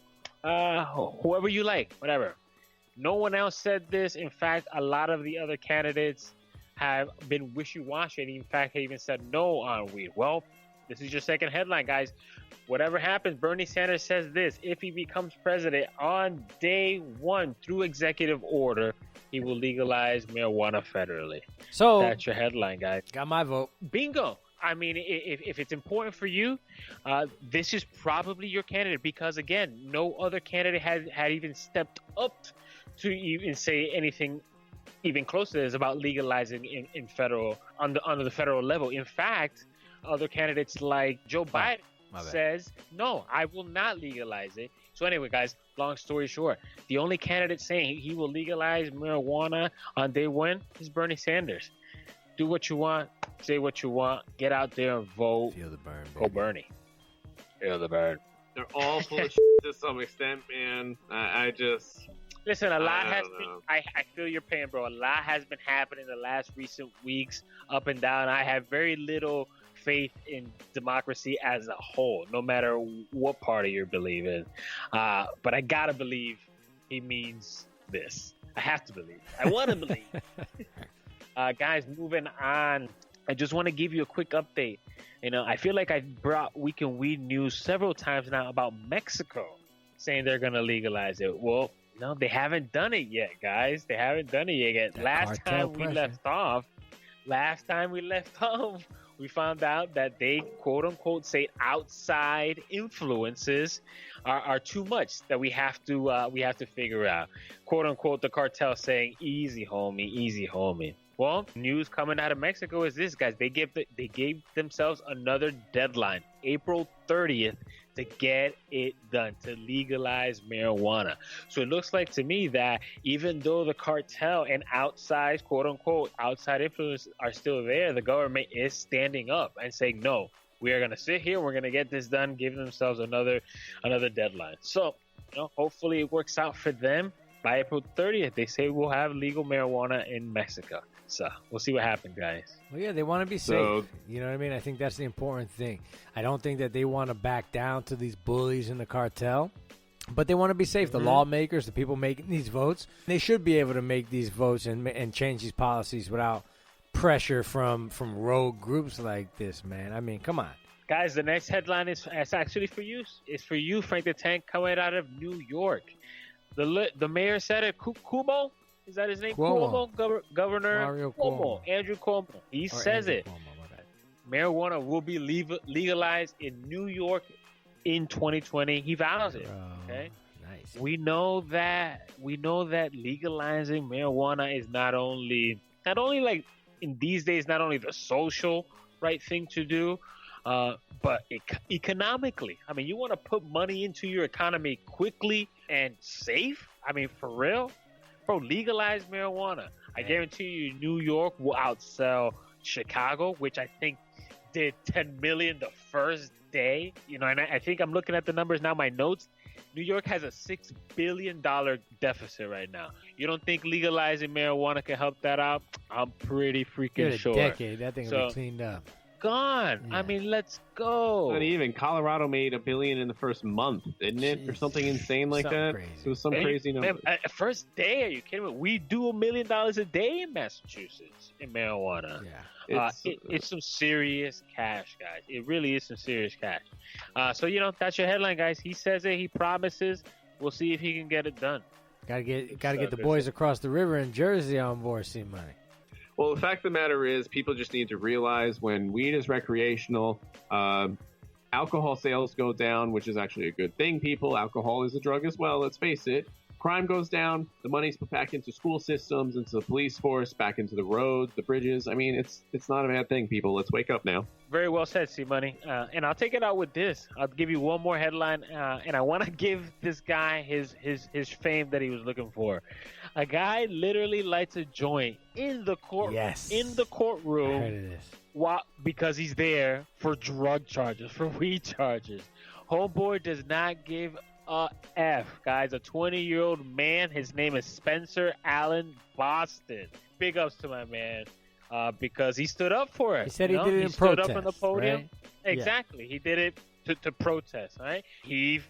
you like, whatever. No one else said this. In fact, a lot of the other candidates have been wishy-washy, and in fact, they even said no on weed. Well, this is your second headline, guys. Whatever happens, Bernie Sanders says this: if he becomes president on day 1 through executive order, he will legalize marijuana federally. So that's your headline, guys. Got my vote. Bingo. I mean, if it's important for you, this is probably your candidate because, again, no other candidate had even stepped up to even say anything even close to this about legalizing in federal under the federal level. In fact, other candidates like Joe Biden says, no, I will not legalize it. So anyway, guys, long story short, the only candidate saying he will legalize marijuana on day 1 is Bernie Sanders. Do what you want, say what you want, get out there and vote. Feel the burn, baby. Go Bernie. Feel the burn. They're all full of to some extent, man. I just... Listen, a lot has been... I feel your pain, bro. A lot has been happening in the last recent weeks, up and down. I have very little faith in democracy as a whole, no matter what party you believe in. But I gotta believe he means this. I have to believe. I want to believe. Guys, moving on. I just want to give you a quick update. I feel like I brought Week in Weed news several times now about Mexico saying they're going to legalize it. Well, no, they haven't done it yet, guys. They haven't done it yet. Last time we left off, we found out that they, quote unquote, say outside influences are too much, that we have to figure out. Quote unquote, the cartel saying, easy, homie, easy, homie. Well, news coming out of Mexico is this, guys. They gave themselves another deadline, April 30th, to get it done, to legalize marijuana. So it looks like to me that even though the cartel and outside, quote unquote, outside influence are still there, the government is standing up and saying, no, we are going to sit here, we're going to get this done, giving themselves another deadline. So, hopefully it works out for them. By April 30th, they say we'll have legal marijuana in Mexico. So we'll see what happens, guys. Well, yeah, they want to be safe. You know what I mean? I think that's the important thing. I don't think that they want to back down to these bullies in the cartel, but they want to be safe. The lawmakers, the people making these votes, they should be able to make these votes and change these policies without pressure from rogue groups like this, man. I mean, come on. Guys, the next headline is actually for you. It's for you, Frank the Tank, coming out of New York. The mayor said it, Cuomo? Is that his name? Cuomo. Governor Mario Cuomo. Andrew Cuomo. He says Andrew it. Cuomo, marijuana will be legalized in New York in 2020. He vows it. Okay. Nice. We know that legalizing marijuana is not only like in these days, not only the social right thing to do, but economically. I mean, you want to put money into your economy quickly and safe? I mean, for real? Bro, legalize marijuana. I guarantee you New York will outsell Chicago, which I think did $10 million the first day. And I think I'm looking at the numbers now, my notes. New York has a $6 billion deficit right now. You don't think legalizing marijuana can help that out? I'm pretty freaking sure. In a decade, that thing will be cleaned up. Gone. Yeah. I mean, let's go. Not even. Colorado made $1 billion in the first month, didn't it? Or something insane like that. Crazy. It was some crazy number. Man, first day? Are you kidding me? We do $1 million a day in Massachusetts in marijuana. Yeah. It's some serious cash, guys. It really is some serious cash. So that's your headline, guys. He says it. He promises. We'll see if he can get it done. Gotta get the boys across the river in Jersey on board, C-Money. Well, the fact of the matter is people just need to realize when weed is recreational, alcohol sales go down, which is actually a good thing, people. Alcohol is a drug as well, let's face it. Crime goes down, the money's put back into school systems, into the police force, back into the roads, the bridges. I mean, it's not a bad thing, people. Let's wake up now. Very well said, C-Money. And I'll take it out with this. I'll give you one more headline, and I want to give this guy his fame that he was looking for. A guy literally lights a joint in the courtroom. Yes. In the courtroom. I heard of this. Because he's there for drug charges, for weed charges. Homeboy does not give a F, guys. A 20-year-old man. His name is Spencer Allen Boston. Big ups to my man. Because he stood up for it. He said he did it in protest. He stood up on the podium. Right? Exactly. Yeah. He did it to protest, right? He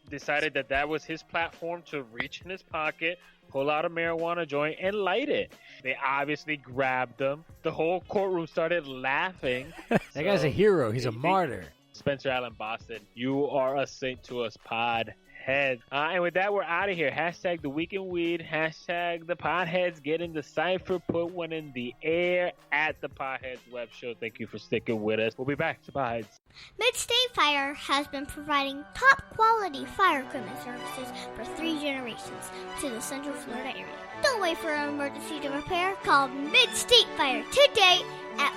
decided that was his platform to reach in his pocket, pull out a marijuana joint, and light it. They obviously grabbed him. The whole courtroom started laughing. That guy's a hero. He's a martyr. Spencer Allen Boston, you are a saint to us, pod heads. And with that, we're out of here. Hashtag the week in weed. Hashtag the podheads. Getting the cipher. Put one in the air at the Podheads Web Show. Thank you for sticking with us. We'll be back to Podheads. Mid-State Fire has been providing top-quality fire equipment services for 3 generations to the Central Florida area. Don't wait for an emergency to repair. Call Mid-State Fire today at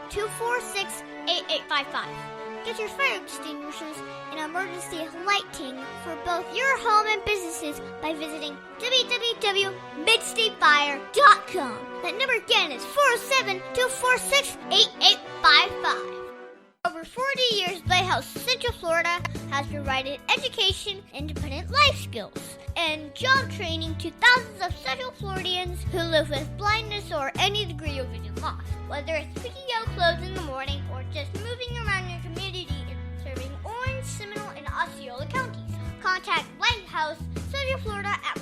407-246-8855. Get your fire extinguishers and emergency lighting for both your home and businesses by visiting www.midstatefire.com. That number again is 407-246-8855. Over 40 years, Lighthouse Central Florida has provided education, independent life skills, and job training to thousands of Central Floridians who live with blindness or any degree of vision loss. Whether it's picking out clothes in the morning or just moving around your community and serving Orange, Seminole, and Osceola counties, contact Lighthouse Central Florida at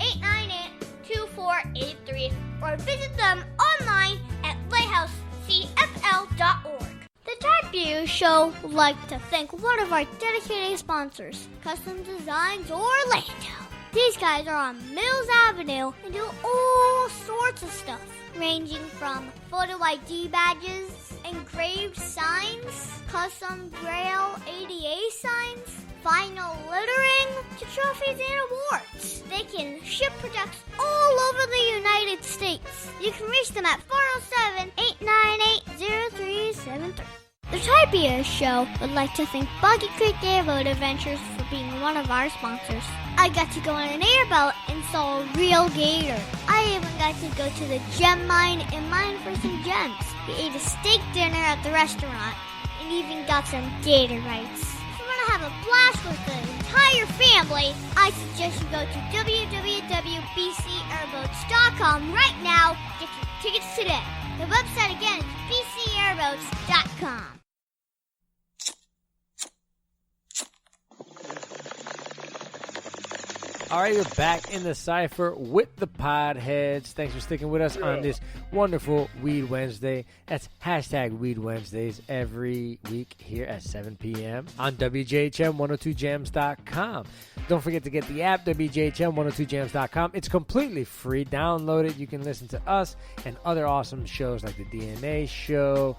407-898-2483 or visit them online at lighthousecfl.org. The Type U Show would like to thank one of our dedicated sponsors, Custom Designs Orlando. These guys are on Mills Avenue and do all sorts of stuff, ranging from photo ID badges engraved signs, custom Braille ADA signs, vinyl lettering, to trophies and awards. They can ship products all over the United States. You can reach them at 407-898-0373. The Typia Show would like to thank Boggy Creek Airboat Adventures for being one of our sponsors. I got to go on an airboat and saw a real gator. I even got to go to the gem mine and mine for some gems. We ate a steak dinner at the restaurant and even got some gator bites. If you want to have a blast with the entire family, I suggest you go to www.bcairboats.com right now. Get your tickets today. The website again is bcairboats.com. All right, you're back in the Cypher with the Podheads. Thanks for sticking with us on this wonderful Weed Wednesday. That's hashtag Weed Wednesdays every week here at 7 p.m. on WJHM102jams.com. Don't forget to get the app, WJHM102jams.com. It's completely free. Download it. You can listen to us and other awesome shows like the DNA Show,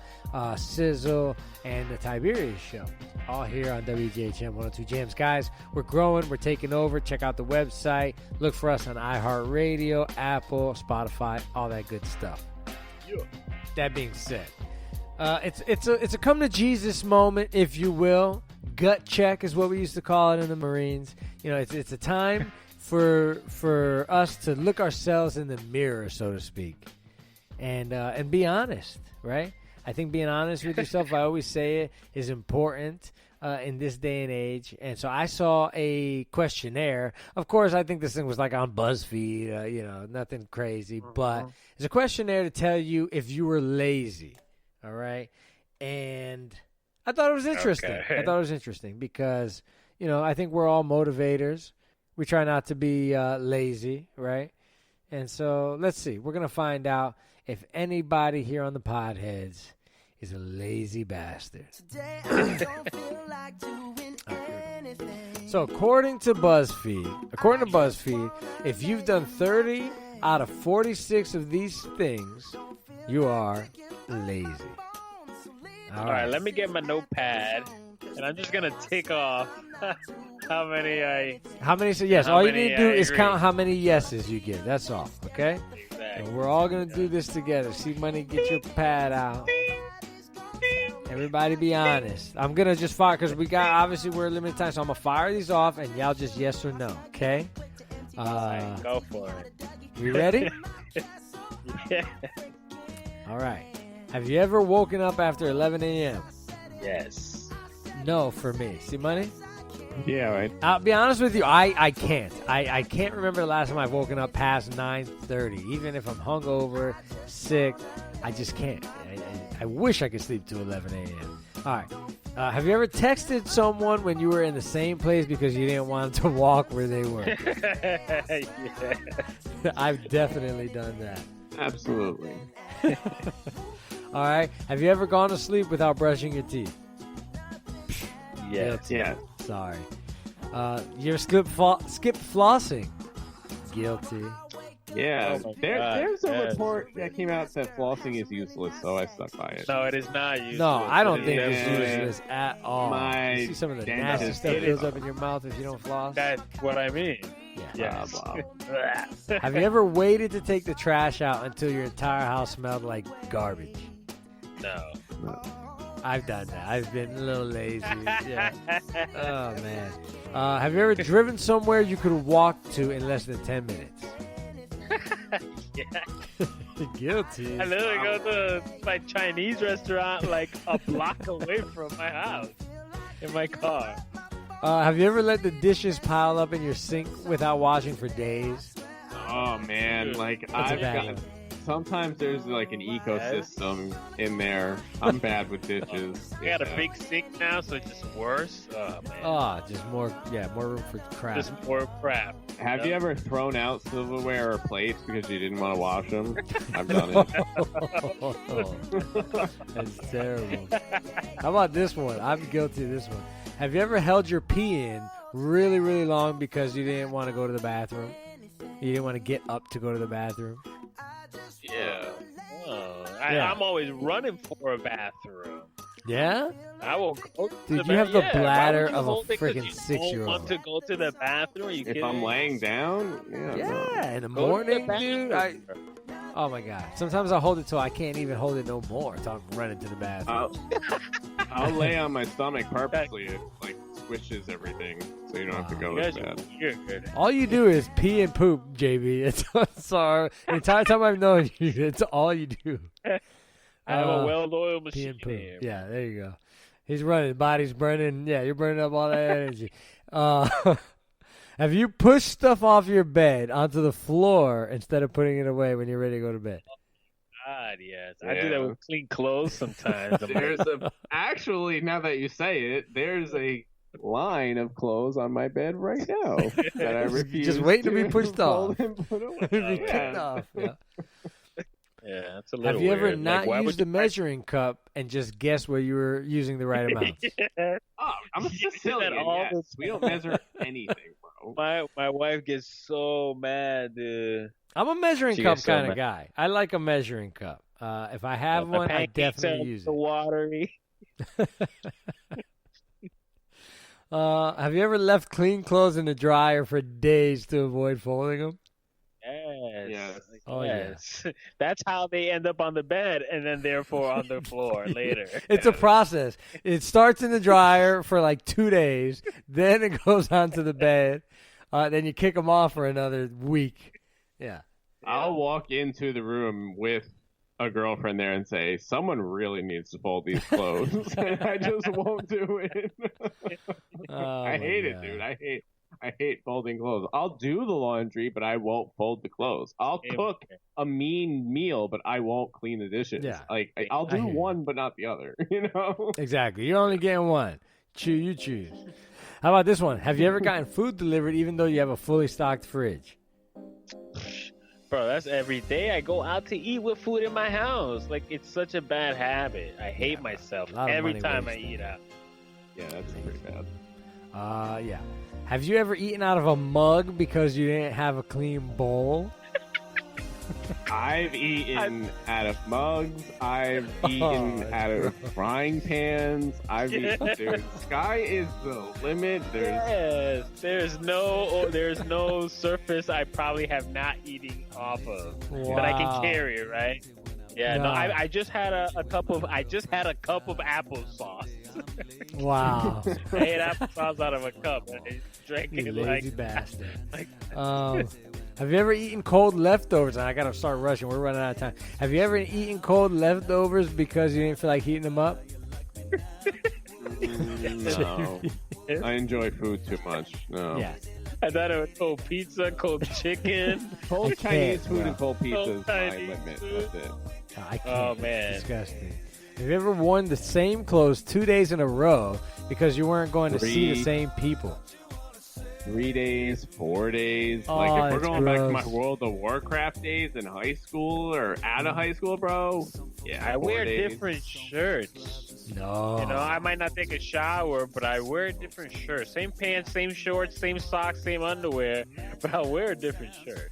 Sizzle, and the Tiberius Show. All here on WJHM 102 Jams. Guys, we're growing. We're taking over. Check out the website. Look for us on iHeartRadio, Apple, Spotify, all that good stuff. Yeah. That being said, it's a come to Jesus moment, if you will. Gut check is what we used to call it in the Marines. You know, it's a time for us to look ourselves in the mirror, so to speak, and be honest, right? I think being honest with yourself, I always say it, is important in this day and age. And so I saw a questionnaire. Of course, I think this thing was like on BuzzFeed, nothing crazy. But it's a questionnaire to tell you if you were lazy, all right? And I thought it was interesting. Okay. I thought it was interesting because, I think we're all motivators. We try not to be lazy, right? And so let's see. We're going to find out if anybody here on the Podheads is a lazy bastard. So according to BuzzFeed, if you've done 30 out of 46 of these things, you are lazy. All right, let me get my notepad, and I'm just gonna tick off how many. So yes, all you need to do is count how many yeses you get. That's all, okay? Exactly. And we're all gonna do this together. See, money, get your pad out. Everybody be honest. I'm going to just fire because obviously we're limited time, so I'm going to fire these off and y'all just yes or no, okay? Go for it. You ready? Yeah. All right. Have you ever woken up after 11 a.m.? Yes. No for me. See, money? Yeah, right. I'll be honest with you, I can't. I can't remember the last time I've woken up past 9:30. Even if I'm hungover, sick, I just can't. I wish I could sleep to 11 a.m. All right. Have you ever texted someone when you were in the same place because you didn't want to walk where they were? Yeah. I've definitely done that. Absolutely. All right. Have you ever gone to sleep without brushing your teeth? Yes. Yeah. Sorry. You ever skip flossing? Guilty. Yeah, Oh my there's a God, yes. report that came out that flossing is useless, so I stuck by it. No, it is not useless. No, I don't think It it's is useless at all. My You see some of the dentist nasty stuff did that it. goes up in your mouth if you don't floss? That's what I mean. Yeah. Yes. Have you ever waited to take the trash out until your entire house smelled like garbage? No. I've done that. I've been a little lazy. Yeah. Oh, man. Have you ever driven somewhere you could walk to in less than 10 minutes? Yeah. Guilty. I literally go to my Chinese restaurant like a block away from my house in my car. Have you ever let the dishes pile up in your sink without washing for days? Oh man, like That's a I've bad got. one. Sometimes there's like an ecosystem in there. I'm bad with dishes. I got a big sink now, so it's just worse. Oh man. Oh, just more room for crap. Just more crap. Have you ever thrown out silverware or plates because you didn't want to wash them? I've done it. That's terrible. How about this one? I'm guilty of this one. Have you ever held your pee in really, really long because you didn't want to go to the bathroom? You didn't want to get up to go to the bathroom? Yeah. Oh, I I'm always running for a bathroom. Yeah? I will go to Dude, the you have the bathroom. bladder Why would you of a hold it 'cause freaking you 6-year-old. don't want to go to the bathroom? Are you If kidding I'm me? laying down, Yeah, in the Go to morning, the dude. bathroom. Oh my god. Sometimes I hold it till I can't even hold it no more. Till I'm running to the bathroom. I'll lay on my stomach purposely. It like squishes everything, so you don't have to go You as guys are bad. weird. All you do is pee and poop, JB. It's sorry. The entire time I've known you, it's all you do. I have a Uh, well-oiled Pee machine and poop. here. Yeah, there you go. He's running. Body's burning. Yeah, you're burning up all that energy. Have you pushed stuff off your bed onto the floor instead of putting it away when you're ready to go to bed? God, yes. I do that with clean clothes sometimes. I'm There's like, actually, now that you say it, there's a line of clothes on my bed right now that I refuse Just waiting to be pushed fold off. and put away. Be kicked off. Yeah. yeah, that's a little Have you ever weird. not Like, why used would a measuring cup and just guess where you were using the right amount? Oh, I'm a Sicilian. all Yes. the We don't measure anything, bro. My wife gets so mad, dude. I'm a measuring She cup gets so kind of mad. guy. I like a measuring cup. If I have My one, I pancakes definitely are use so it. watery. Have you ever left clean clothes in the dryer for days to avoid folding them? Yes. Yes. Oh, yes. That's how they end up on the bed and then therefore on the floor later. It's a process. It starts in the dryer for like 2 days, then it goes onto the bed, then you kick them off for another week. Yeah. I'll walk into the room with a girlfriend there and say, someone really needs to fold these clothes. And I just won't do it. Oh, I my hate it, God. dude. I hate folding clothes. I'll do the laundry, but I won't fold the clothes. I'll cook a mean meal, but I won't clean the dishes. Yeah. Like I'll I do hear you. one, but not the other. You know? Exactly. You're only getting one. You choose. How about this one? Have you ever gotten food delivered even though you have a fully stocked fridge? Bro, that's every day. I go out to eat with food in my house. Like, it's such a bad habit. I hate myself lot of every money time I wasted. eat out. Yeah, that's pretty bad. Yeah. Have you ever eaten out of a mug because you didn't have a clean bowl? I've eaten out of mugs. I've eaten out of frying pans. I've eaten. Dude, sky is the limit. Yes, there's no surface I probably have not eaten off of that I Wow. can carry, right? Yeah, no, No. I just had a cup of applesauce. Wow. I ate applesauce out of a cup and I drank You it lazy like bastard. like Have you ever eaten cold leftovers? And I gotta start rushing. We're running out of time. Have you ever eaten cold leftovers because you didn't feel like heating them up? No, I enjoy food too much. No. Yeah. I thought it was cold pizza, cold chicken. Cold I Chinese can't, food bro. and cold pizza Cold is my Chinese limit. food. That's it. I can't. Oh, It's man. disgusting. Have you ever worn the same clothes 2 days in a row because you weren't going to see the 3. same people? 3 days, 4 days. Oh, Like if we're it's going back to my gross. World of Warcraft days in high school or out of high school, bro. Yeah, I 4 wear days. different shirts. No. You know, I might not take a shower, but I wear different shirts. Same pants, same shorts, same socks, same underwear, but I'll wear a different shirt.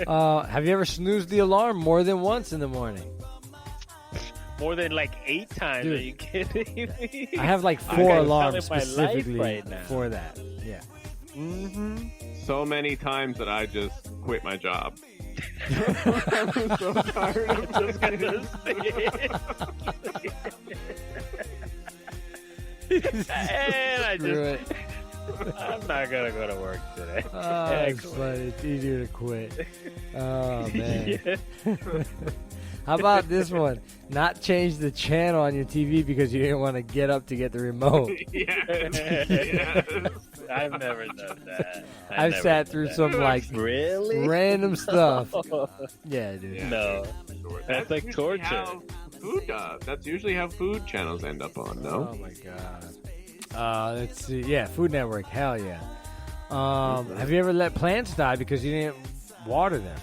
Have you ever snoozed the alarm more than once in the morning? More than like 8 times. Dude. Are you kidding me? I have like You 4 guys are alarms telling my life specifically right now. for that. Yeah. Mm-hmm. So many times that I just quit my job. I'm so tired of just And I Screw it. just, I'm not gonna go to work today. Oh, it's Excellent. funny. It's easier to quit. Oh, man. Yeah. How about this one? Not change the channel on your TV because you didn't want to get up to get the remote. yes. I've never done that. I've never sat done through that. some like Really? random stuff. Yeah, dude. Yeah. No, that's like usually torture. how food does. That's usually how food channels end up on, no? Oh my god. Let's see. Yeah, Food Network. Hell yeah. Have you ever let plants die because you didn't water them?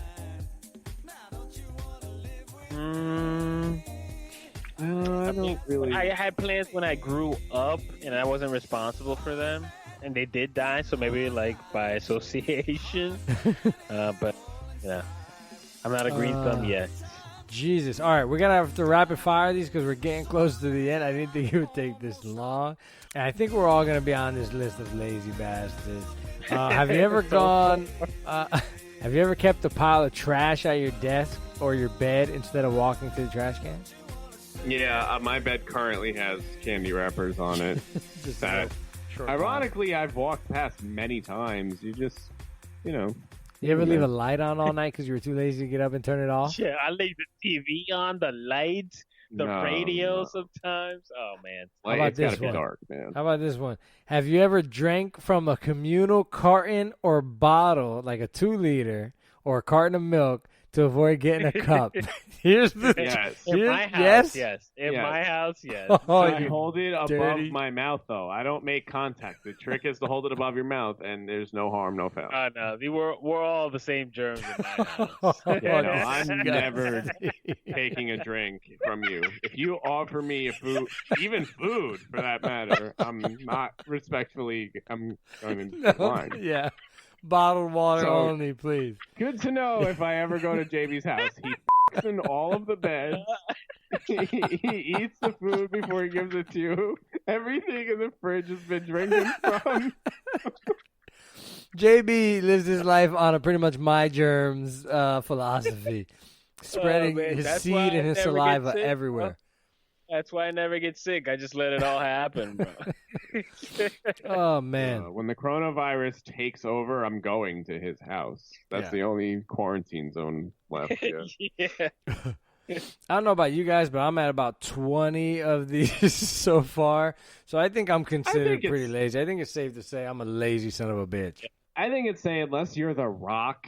I don't really. I had plants when I grew up, and I wasn't responsible for them, and they did die. So maybe like by association, but yeah, I'm not a green thumb yet. Jesus. All right, we're going to have to rapid fire these because we're getting close to the end. I didn't think it would take this long. And I think we're all going to be on this list of lazy bastards. Have you ever have you ever kept a pile of trash at your desk or your bed instead of walking to the trash cans? Yeah, my bed currently has candy wrappers on it. Ironically, I've walked past many times. You just, You ever leave a light on all night because you were too lazy to get up and turn it off? Yeah, I leave the TV on, the lights, the radio sometimes. Oh, man. How about this one? Dark, man. How about this one? Have you ever drank from a communal carton or bottle, like a 2-liter, or a carton of milk, to avoid getting a cup? Here's the In my house, yes. In my house, yes. I hold it above my mouth, though. I don't make contact. The trick is to hold it above your mouth, and there's no harm, no foul. No, we're all the same germs in my house. I'm never taking a drink from you. If you offer me a food, even food for that matter, I'm not respectfully. I'm going to decline. Yeah. Bottled water only, please. Good to know if I ever go to JB's house. He f***s in all of the beds. He eats the food before he gives it to you. Everything in the fridge has been drinking from. JB lives his life on a pretty much my germs philosophy. Spreading his seed and his saliva everywhere. That's why I never get sick. I just let it all happen, bro. Oh, man. When the coronavirus takes over, I'm going to his house. That's the only quarantine zone left. Yeah. I don't know about you guys, but I'm at about 20 of these so far. So I think I'm considered pretty lazy. I think it's safe to say I'm a lazy son of a bitch. I think it's saying unless you're The Rock,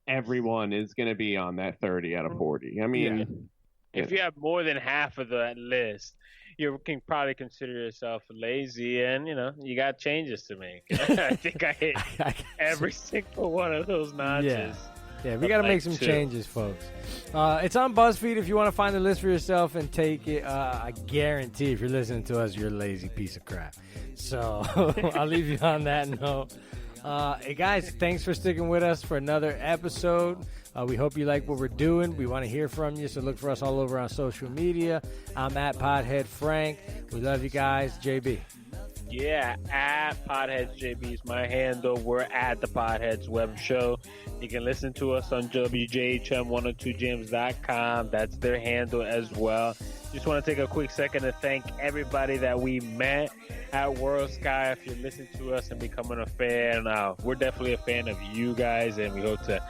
everyone is going to be on that 30 out of 40. I mean... If you have more than half of that list, you can probably consider yourself lazy, and you got changes to make. I think I hit every single one of those notches. Yeah, we got to make some changes, folks. It's on BuzzFeed if you want to find the list for yourself and take it. I guarantee if you're listening to us, you're a lazy piece of crap. So I'll leave you on that note. Hey, guys, thanks for sticking with us for another episode. We hope you like what we're doing. We want to hear from you, so look for us all over on social media. I'm at Pothead Frank. We love you guys. JB. Yeah, at Potheads JB is my handle. We're at the Potheads Web Show. You can listen to us on WJHM102James.com. That's their handle as well. Just want to take a quick second to thank everybody that we met at World Sky. If you're listening to us and becoming a fan, we're definitely a fan of you guys, and we hope to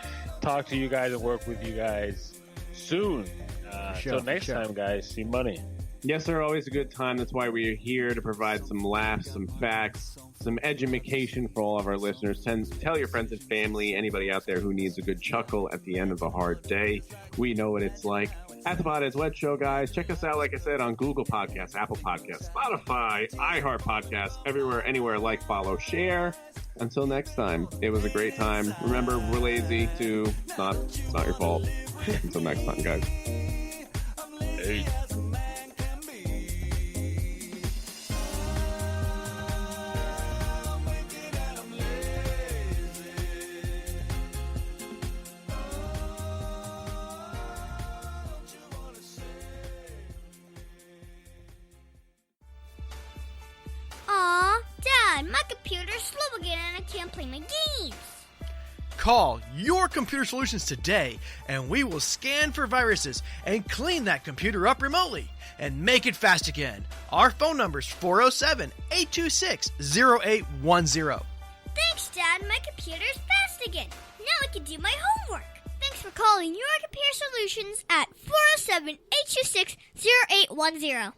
talk to you guys and work with you guys soon. Until next time, guys, see money. Yes, sir. Always a good time. That's why we're here to provide some laughs, some facts, some education for all of our listeners. Tell your friends and family, anybody out there who needs a good chuckle at the end of a hard day. We know what it's like. At the Potheads Web Show, guys. Check us out, like I said, on Google Podcasts, Apple Podcasts, Spotify, iHeart Podcasts, everywhere, anywhere. Like, follow, share. Until next time, it was a great time. Remember, we're lazy too. It's not your fault. Until next time, guys. Hey. My computer's slow again and I can't play my games. Call Your Computer Solutions today and we will scan for viruses and clean that computer up remotely and make it fast again. Our phone number is 407-826-0810. Thanks, Dad. My computer's fast again. Now I can do my homework. Thanks for calling Your Computer Solutions at 407-826-0810.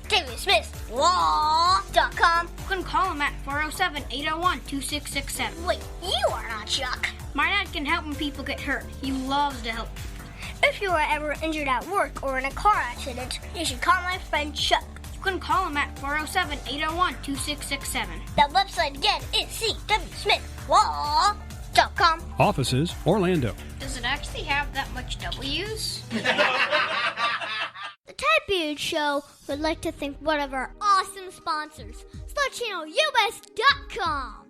CWSmithLaw.com. You can call him at 407-801-2667. Wait, you are not Chuck. My dad can help when people get hurt. He loves to help people. If you are ever injured at work or in a car accident, you should call my friend Chuck. You can call him at 407-801-2667. The website again is CWSmithLaw.com. Offices, Orlando. Does it actually have that much W's? The Type Beard Show would like to thank one of our awesome sponsors, SlutChannelUS.com.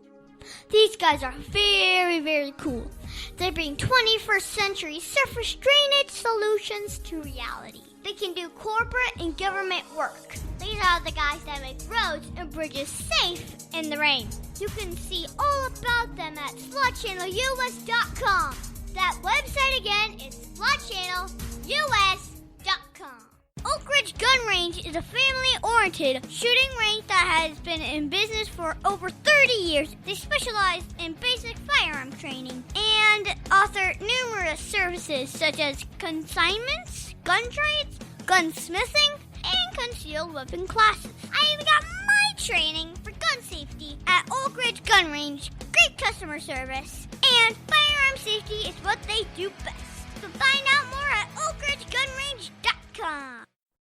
These guys are very, very cool. They bring 21st century surface drainage solutions to reality. They can do corporate and government work. These are the guys that make roads and bridges safe in the rain. You can see all about them at SlotChannelUS.com. That website again is SlotChannelUS.com. Oak Ridge Gun Range is a family-oriented shooting range that has been in business for over 30 years. They specialize in basic firearm training and offer numerous services such as consignments, gun trades, gunsmithing, and concealed weapon classes. I even got my training for gun safety at Oak Ridge Gun Range. Great customer service, and firearm safety is what they do best. To find out